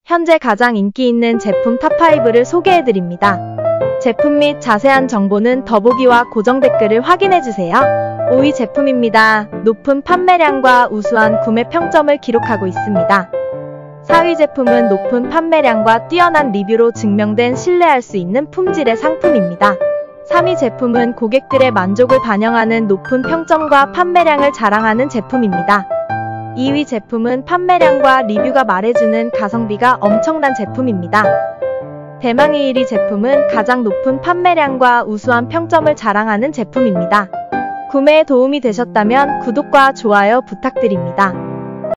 현재 가장 인기 있는 제품 탑5를 소개해드립니다. 제품 및 자세한 정보는 더보기와 고정 댓글을 확인해주세요. 5위 제품입니다. 높은 판매량과 우수한 구매 평점을 기록하고 있습니다. 4위 제품은 높은 판매량과 뛰어난 리뷰로 증명된 신뢰할 수 있는 품질의 상품입니다. 3위 제품은 고객들의 만족을 반영하는 높은 평점과 판매량을 자랑하는 제품입니다. 2위 제품은 판매량과 리뷰가 말해주는 가성비가 엄청난 제품입니다. 대망의 1위 제품은 가장 높은 판매량과 우수한 평점을 자랑하는 제품입니다. 구매에 도움이 되셨다면 구독과 좋아요 부탁드립니다.